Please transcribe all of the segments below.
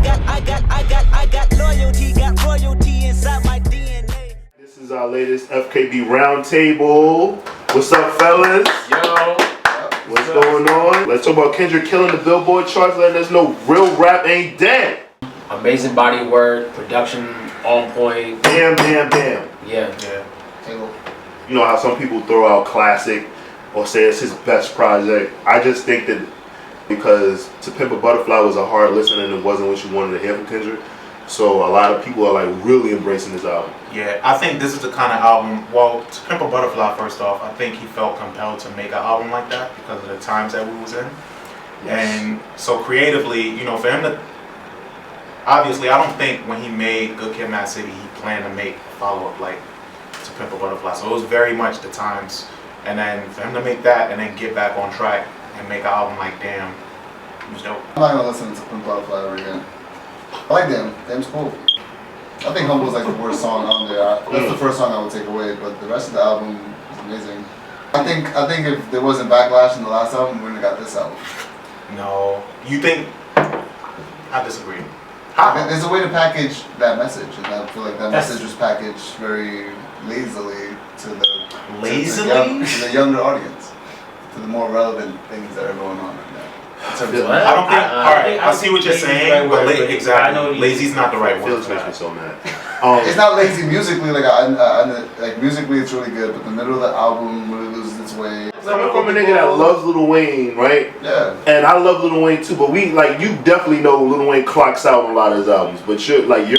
I got loyalty, got royalty inside my DNA. This is our latest FKB Roundtable. What's up, fellas? Yo. What's going on? Let's talk about Kendrick killing the Billboard charts, letting us know real rap ain't dead. Amazing body of work, production on point. Damn. Yeah. You know how some people throw out classic or say it's his best project. I just think that because To Pimp a Butterfly was a hard listen and it wasn't what you wanted to hear from Kendrick. So a lot of people are like really embracing this album. Yeah, I think this is the kind of album, well, To Pimp a Butterfly, first off, I think he felt compelled to make an album like that because of the times that we was in. Yes. And so creatively, you know, for him to, obviously I don't think when he made Good Kid, Mad City, he planned to make a follow-up like To Pimp a Butterfly. So it was very much the times. And then for him to make that and then get back on track and make an album like Damn, it was dope. I'm not gonna listen to Pimp Butterfly ever again. I like Damn. Damn's cool. I think Humble's like the worst song on there. That's the first song I would take away, but the rest of the album is amazing. I think if there wasn't backlash in the last album, we wouldn't have got this album. No. You think? I disagree. How? There's a way to package that message, and I feel like that message was packaged very lazily to the younger audience, to the more relevant things that are going on right now. I don't think. Alright, I see what you're saying, but exactly, lazy's not the right word. Feels makes me so mad. It's not lazy musically, like musically it's really good, but the middle of the album really loses its way. Coming from a nigga that loves Lil Wayne, right? Yeah. And I love Lil Wayne too, but we like you definitely know Lil Wayne clocks out on a lot of his albums. But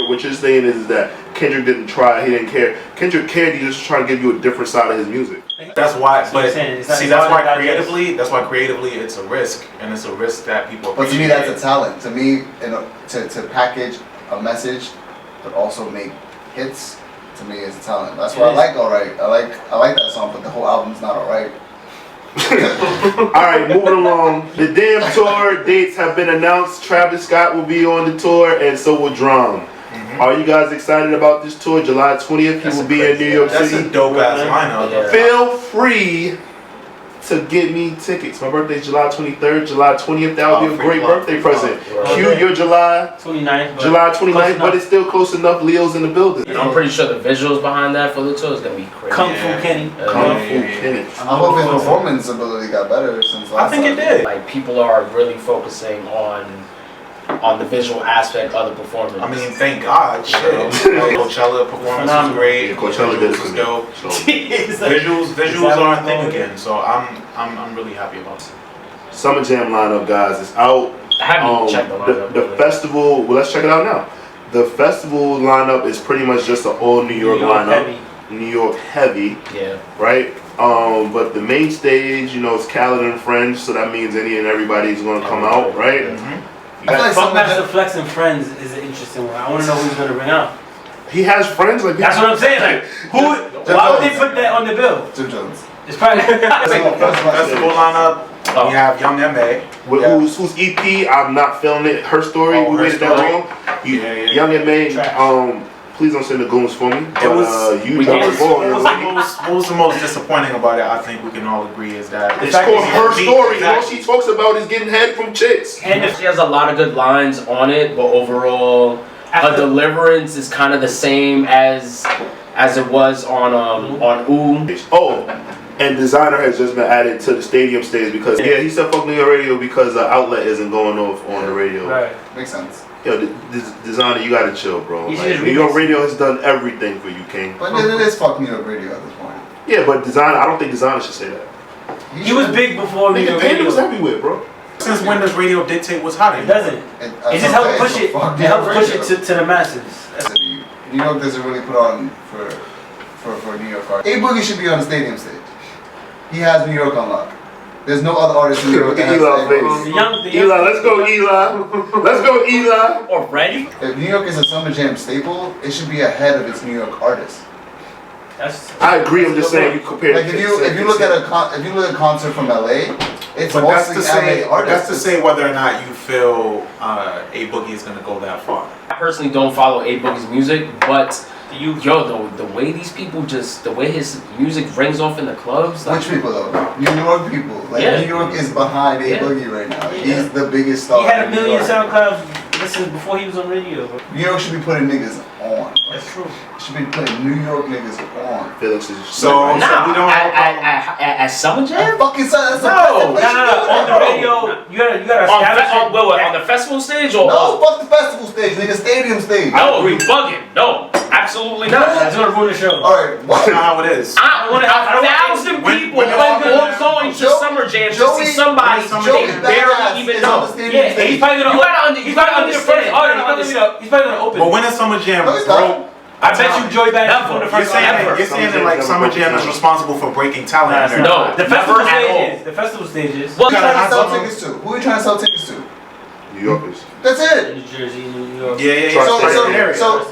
what you're saying is that Kendrick didn't try, he didn't care. Kendrick cared, he just trying to give you a different side of his music. That's why, but see, that's why creatively it's a risk, and it's a risk that people appreciate. But to me, that's a talent. To me, to package a message, but also make hits, to me is a talent. That's why I like Alright. I like that song, but the whole album's not alright. Alright, moving along. The Damn tour dates have been announced. Travis Scott will be on the tour, and so will Drum. Are you guys excited about this tour? July 20th, he will be in New York City. That's a dope ass lineup. Yeah. Feel free to get me tickets. My birthday's July 23rd, July 20th. That would be a great birthday present. Q, your July 29th, but it's still close enough. Leo's in the building. And I'm pretty sure the visuals behind that for the tour is gonna be crazy. Kung Fu Kenny. I hope his performance ability got better since last time. I think it did. Like people are really focusing on the visual aspect of the performance. I mean, thank God. Shit. Coachella performance was great. Yeah, Coachella did was dope. So visuals are a thing again. So I'm really happy about it. Summer Jam lineup, guys, is out. I haven't checked the lineup. The festival. Well, let's check it out now. The festival lineup is pretty much just an all New York lineup. New York heavy. Yeah. Right. But the main stage, you know, it's Khaled and Friends, so that means any and everybody's gonna come out, right? Mm-hmm. Funkmaster Flex and Friends is an interesting one. I want to know who's going to bring out. He has friends like that's what I'm saying. Like, why would they put that on the bill? Jim Jones. It's probably festival lineup. We have Young M.A. Whose EP I'm not feeling it. Her story. We waited that long. Young M.A. Please don't send the goons for me. But what was the most disappointing about it? I think we can all agree is that it's called Her Story. All she talks about is getting head from chicks. And she has a lot of good lines on it, but overall, her deliverance is kind of the same as it was on Ooh. Oh, and Designer has just been added to the stadium stage because he said fuck New York radio because the outlet isn't going off on the radio. Right, makes sense. Yo, Designer, you gotta chill, bro. Like, New York radio has done everything for you, King. But it is fuck New York radio at this point. Yeah, but Designer, I don't think Designer should say that. He was big before New York radio. was everywhere, bro. Since when does radio dictate what's hot? It doesn't. It just helps push it. It helps push it to the masses. New York doesn't really put on for New York artists. A Boogie should be on the stadium stage. He has New York on lock. There's no other artist in New York that has Eli, let's go Eli. Let's go Eli. Already? If New York is a Summer Jam staple, it should be ahead of its New York artists. I agree. I'm just saying you compare. Like if you look at a concert from LA, it's mostly LA artists. That's to say whether or not you feel A Boogie is gonna go that far. I personally don't follow A Boogie's music, but the way these people the way his music rings off in the clubs. Which people though? New York people. Like New York is behind A Boogie right now. He's the biggest star. He had 1 million SoundCloud listens before he was on radio. Bro. New York should be putting niggas on. That's true. Should be putting New York niggas on. Felix is So we don't have a problem. At Summer Jam? Fucking son, that's No, the best place On to the go. radio, you gotta establish On the festival stage or? No, fuck the festival stage, nigga, stadium stage. No, you bugging. No, absolutely not. That's gonna ruin the show. Alright, That's not how it is. I don't want 1,000 when- people when are it's- going to Joey- Summer Jam to Joey- see somebody Joey they Badass barely even is on the know. stadium Yeah, and stage. he's probably gonna. You gotta He's probably gonna be the first artist. He's probably gonna open. But when is Summer Jam No, he's not. broke? I bet you Joey Badass Never. from the You're first saying artist. that, you're saying that like Summer Jam is responsible for breaking talent. No, The festival never at all. stage is. The festival stage is. Well, Who are you trying to Gotta sell have tickets to? Who are you trying to sell tickets to? New Yorkers. That's it. New Jersey, New York. Yeah.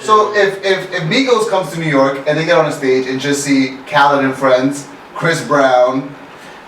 So if Migos comes to New York and they get on a stage and just see Khaled and Friends, Chris Brown,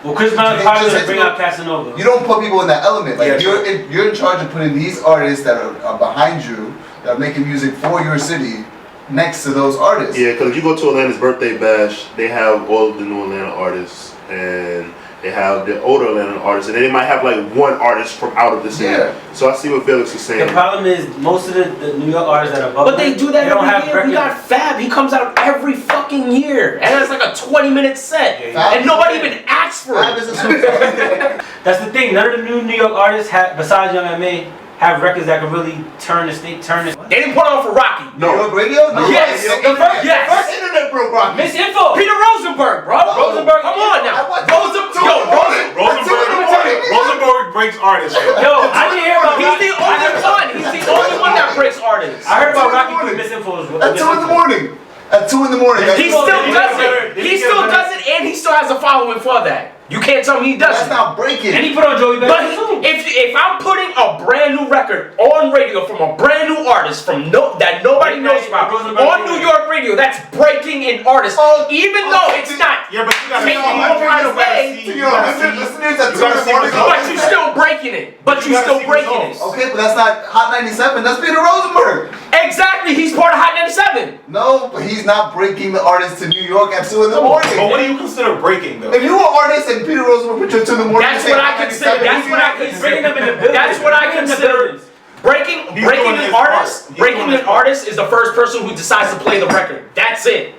Well, Chris Brown is Just probably hit gonna bring you- out Casanova. you don't put people in that element. Like Yeah, you're in charge of putting these artists that are behind you, that are making music for your city, next to those artists. Yeah, because if you go to Atlanta's birthday bash, they have all of the new Atlanta artists, and they have the older Atlanta artists, and then they might have like one artist from out of the city. Yeah. So I see what Felix is saying. The problem is most of the New York artists that are above But they do that they don't every have year. We got records. Fab. He comes out every fucking year. And it's like a 20-minute set. Fab And nobody even asks for Fab it. is a superstar. That's the thing. None of the new New York artists have, besides Young M.A., have records that can really turn the state. They didn't put on for Rocky. New York radio? No. Yes, The yes. first internet broke rock. Misinfo. Peter Rosenberg, bro. Rosenberg. Come on now. Rosenberg breaks artists. Yo, I didn't hear about He's Rocky. the only one. He's the only one that breaks artists. I heard about At 2 Rocky in the through Misinfo. At 2 in the morning. At 2 in the morning. He still Did he does get it. better? He still does it, and he still has a following for that. You can't tell me he That's doesn't. not breaking. And he put on Joey But Badass too. if I'm putting a brand new record on radio from a brand new artist that nobody knows about on New York radio, that's breaking an artist, even though it's not. Yeah, but you gotta Taking see. more right away. Listeners at 2 in You the gotta see morning. results. But you still breaking it. But you gotta still see breaking it. results. Okay, but that's not Hot 97. That's Peter Rosenberg. Exactly. He's part of Hot 97. No, but he's not breaking the artist to New York at 2 in the But what morning. do you consider breaking though? If you were an artist and Peter Rosenberg put you at 2 in the morning, That's you say what I Hot consider. 97, That's what I He's bringing them in the consider. building. That's what I Bringing them in the consider. buildings. Breaking He's an doing his artist. part. He's Breaking doing his an part. artist is the first person who decides to play the record. That's it.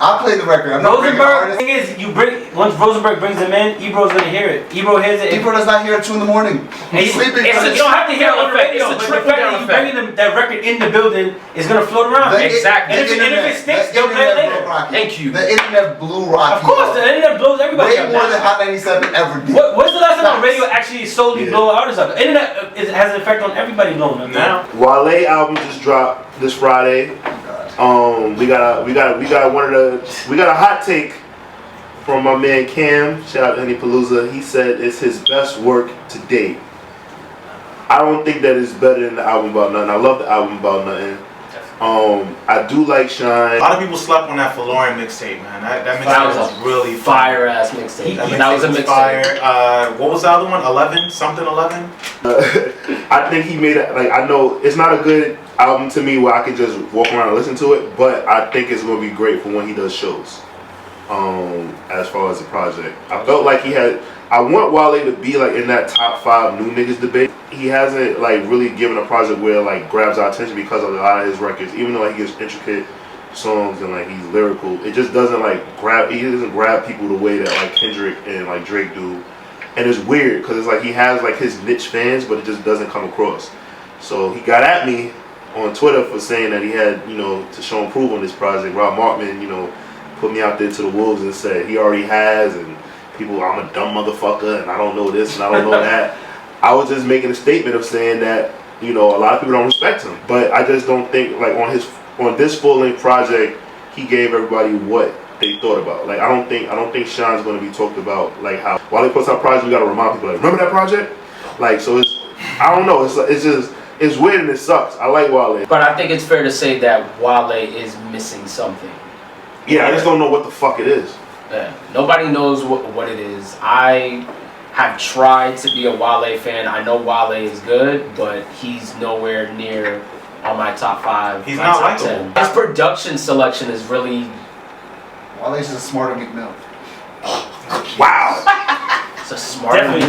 I'll play the record. I'm not breaking an Rosenberg, the artist. thing is, once Rosenberg brings him in, Ebro's gonna hear it. Ebro hears it. Ebro does not hear at 2 in the morning. He's sleeping. it's a You don't have to hear it on the Trickle-down radio, effect. but It's a the fact that trickle-down you bringing that record in the building is gonna float around. The Exactly. And if it sticks, the they'll play it internet later. broke Rocky. Thank you. The internet blew Rocky. Of course, the internet blows everybody Way up. more now. than Hot 97 ever did. What's the last time on Facts. radio actually solely Yeah. blow artists up? The internet has an effect on everybody blowing up now. Wale album just dropped this Friday. We got a hot take from my man Cam. Shout out to Henny Palooza. He said it's his best work to date. I don't think that is better than the album About Nothing. I love the album About Nothing. I do like Shine. A lot of people slept on that Valorian mixtape, man. That That mixtape was was a really Fire ass mixtape. That That was a mixtape fire. mixtape. What was the other one? 11? Something 11? I think he made it. Like, I know it's not a good album to me where I could just walk around and listen to it, but I think it's gonna be great for when he does shows. As far as the project, I felt like he had. I want Wale to be like in that top 5 new niggas debate. He hasn't like really given a project where like grabs our attention because of a lot of his records. Even though like, he gets intricate songs and like he's lyrical, it just doesn't like grab. He doesn't grab people the way that like Kendrick and like Drake do. And it's weird because it's like he has like his niche fans, but it just doesn't come across. So he got at me on Twitter for saying that he had, to show and prove on this project. Rob Markman, put me out there to the wolves and said he already has, and people, I'm a dumb motherfucker and I don't know this and I don't know that. I was just making a statement of saying that, a lot of people don't respect him. But I just don't think like on this full-length project, he gave everybody what they thought about. Like I don't think Shine's gonna be talked about like how while he puts out project, you gotta remind people like, remember that project? Like so I don't know, it's weird and it sucks. I like Wale. But I think it's fair to say that Wale is missing something. Yeah, I just don't know what the fuck it is. Yeah. Nobody knows what it is. I have tried to be a Wale fan. I know Wale is good, but he's nowhere near on my top 5. He's my not top likable. 10. His production selection is really. Wale's just a smarter Meek Mill. Wow. It's a smart. Definitely.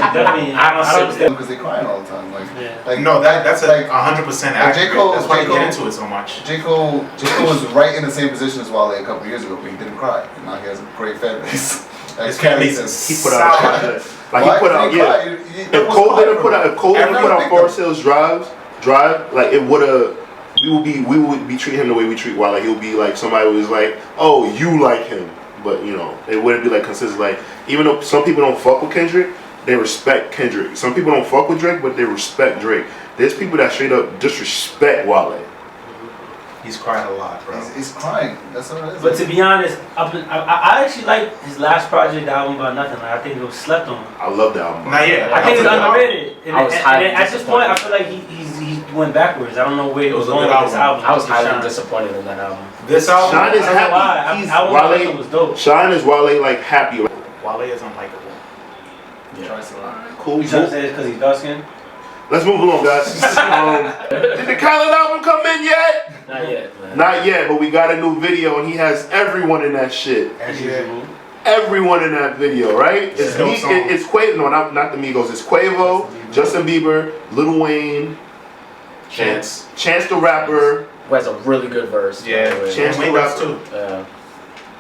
I don't understand. Because they crying all the time. Yeah. Like No, that's a like 100% J. accurate. Cole- That's why J. you Cole- get into it so much. J. Cole was right in the same position as Wale a couple years ago, but he didn't cry. And now he has a great fan base. His fan base is He put out a project. Like Why he put did out, he yeah. cry? If Cole didn't put out Forest Hills Drive, like it would have. We would be treating him the way we treat Wale. He'll be like somebody who was like, oh, you like him, but you know, it wouldn't be like consistent. Like even though some people don't fuck with Kendrick, they respect Kendrick. Some people don't fuck with Drake, but they respect Drake. There's people that straight up disrespect Wale. He's crying a lot, bro. He's crying. That's what it is. But to be honest, I actually like his last project, the album about nothing. Like, I think it was slept on. I love that album. Not yet. I think it's underrated. And, I was and highly at this point, I feel like he went backwards. I don't know where he was going with this album. I was highly Shine. disappointed in that album. This album, Shine is I don't know why. happy. He's Album was dope. Shine is Wale like happy. Wale is unlikable. Cool. You trying to say it's because he's dark skinned? Let's move along, guys. Did the Khaled album come in yet? Not yet, man. Not yet, but we got a new video and he has everyone in that shit. As usual. Everyone in that video, right? It's a dope song. It's Quavo. No, not the Migos. It's Quavo, Justin Bieber, Lil Wayne, Chance. Chance the Rapper, Who has a really good verse. Yeah, by the way. Chance Wayne the does Rapper,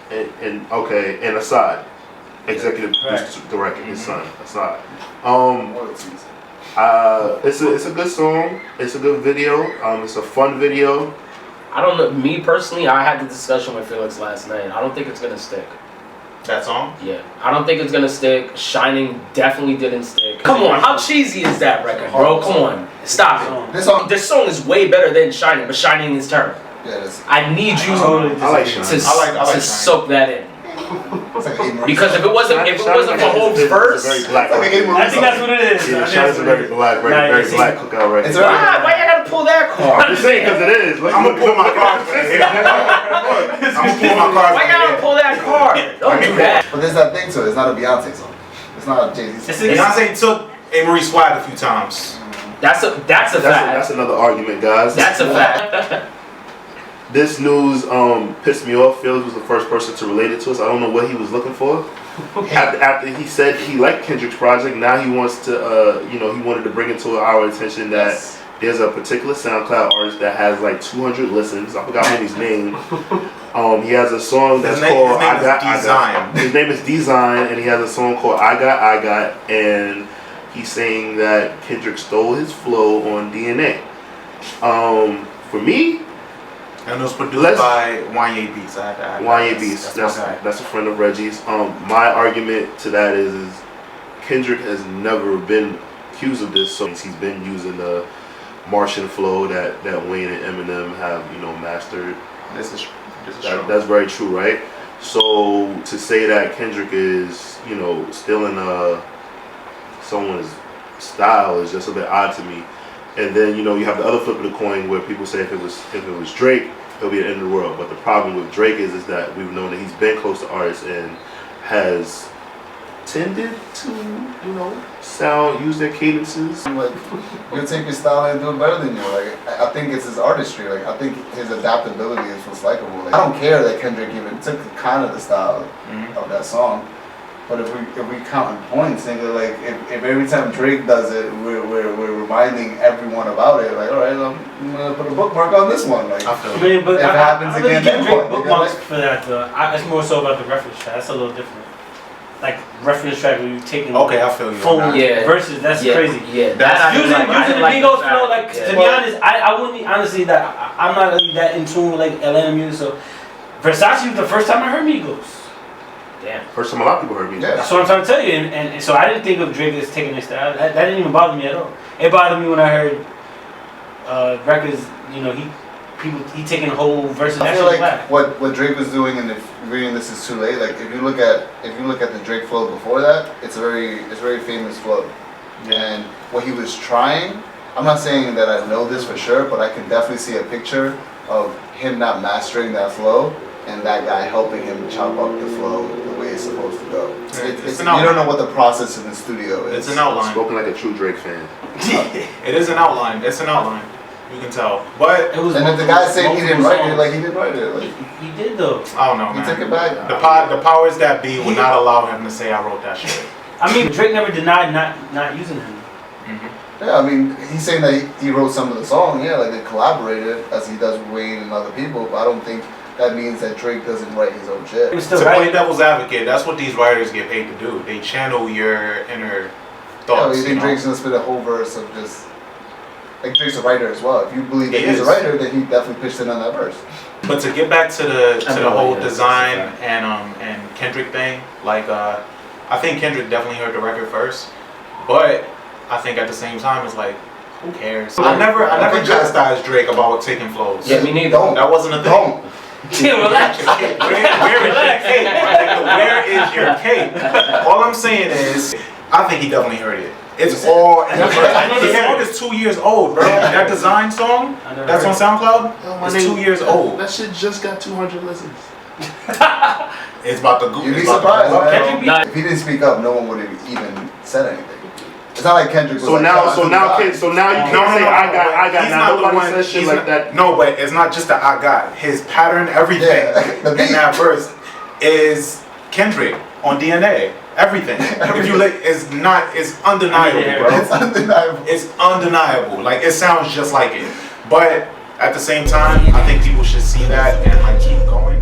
too. and Assad, executive Right. director, his son, Assad. Royalties. It's a good song. It's a good video. It's a fun video. I don't know. Me personally, I had the discussion with Felix last night. I don't think it's gonna stick. That song? Yeah, I don't think it's gonna stick. Shining definitely didn't stick. Come on, how cheesy is that record, bro? Come on, stop it. This song, This song is way better than Shining, but Shining is terrible. yeah, that's I need you Totally I like disagree. Shine. I like to Shining. soak that in. it's like Amory. Because if it wasn't for Hope's verse, It's a very black. It's like a Amory I think that's what it is. Yeah, I think Shine's that's a what it very is. black, Nah, very you see- black cookout record. It's very- why you gotta pull that I'm card? just saying because it is. I'm gonna pull my cards right here. I'm gonna pull my cards Why you right gotta here. pull that card? Don't do that. But there's that thing to it. It's not a Beyonce song. It's not a Jay-Z It's song. a- Beyonce took Amory Swag a few times. That's a That's fact. another argument, guys. That's a fact. This news pissed me off. Felix was the first person to relate it to us. I don't know what he was looking for. After he said he liked Kendrick's project, now he wants to, he wanted to bring it to our attention that Yes. there's a particular SoundCloud artist that has like 200 listens. I forgot his name. He has a song that's called his name I Got, is Design. His name is Design, and he has a song called I Got, and he's saying that Kendrick stole his flow on DNA. For me, And it was produced by Wanye Beats. Wanye Beast, That's my guy. that's a friend of Reggie's. My argument to that is Kendrick has never been accused of this, so he's been using the Martian flow that Wayne and Eminem have, mastered. This is true. That's very true, right? So to say that Kendrick is, stealing someone's style is just a bit odd to me. And then you have the other flip of the coin where people say if it was Drake, it'll be the end of the world. But the problem with Drake is that we've known that he's been close to artists and has tended to use their cadences. Like, you'll take your style and do it better than you. Like, I think it's his artistry. Like, I think his adaptability is what's likable. Like, I don't care that Kendrick even took kind of the style of that song. But if we count in points, nigga, like if every time Drake does it, we're reminding everyone about it. Like, all right, I'm gonna put a bookmark on this one. Like, I feel I it. mean, but If it happens I really again, give then Drake what? bookmarks Like- for that though. It's more so about the reference track. That's a little different. Like reference track where you taking Okay, I feel you. full on that. Yeah. verses. That's crazy. Yeah, that I Using didn't like. I the didn't like Migos that. flow, like Yeah. to be honest, I wouldn't be honestly that I'm not really that in tune with like Atlanta music. So Versace was the first time I heard Migos. Damn. First time a lot of people heard me. Yeah. That's what I'm trying to tell you, and so I didn't think of Drake as taking this style. That didn't even bother me at all. It bothered me when I heard records. He taking whole verses. I That feel shit like whack. what Drake was doing, and if reading this is too late. Like if you look at the Drake flow before that, it's a very famous flow. And what he was trying, I'm not saying that I know this for sure, but I can definitely see a picture of him not mastering that flow and that guy helping him chop up the flow the way it's supposed to go. It's You an don't know what the process in the studio is. It's an outline. Spoken like a true Drake fan. It is an outline. It's an outline. You can tell. But It was And if the guy saying he didn't multiple write it, songs. like he didn't write it, like He did though. I don't know, he man. took it back. The powers that be will not allow him to say I wrote that shit. I mean, Drake never denied not using him. Yeah, I mean, he's saying that he wrote some of the song. Yeah, like they collaborated as he does with Wayne and other people. But I don't think that means that Drake doesn't write his own shit. He was still To play right. devil's advocate, that's what these writers get paid to do. They channel your inner Yeah, thoughts. you think know? Drake's gonna spit a whole verse of just like Drake's a writer as well. If you believe that He he's a is. writer, then he definitely pitched in on that verse. But to get back to the I know, whole yeah, design that's a and Kendrick thing, like I think Kendrick definitely heard the record first, but I think at the same time it's like, who cares? I never chastised Drake about taking flows. Yeah, me neither. Don't. That wasn't a thing. Don't. Yeah, relax. Where is your cake? All I'm saying is, I think he definitely heard it. It's all in the verse. I know The the song lyrics. is 2 years old, bro. That design song, I never that's on heard SoundCloud, Oh, my it's nigga, 2 years old. That shit just got 200 listens. It's about to go. You'd be it's about to surprised, go up, man. bro. Kendrick Nah, If he didn't speak up, no one would have even said anything. It's not like Kendrick was So like, now, "Oh, I so took now, the kid, so now you No, can't say I got. He's Now not the nobody one. says shit he's like not- that. No, but it's not just the I got. His pattern, everything Yeah, the in beat. that verse is Kendrick on DNA. Everything. If you look, it's undeniable, bro. It's undeniable. It's undeniable. Like it sounds just like it. But at the same time, I think people should see that and like keep going.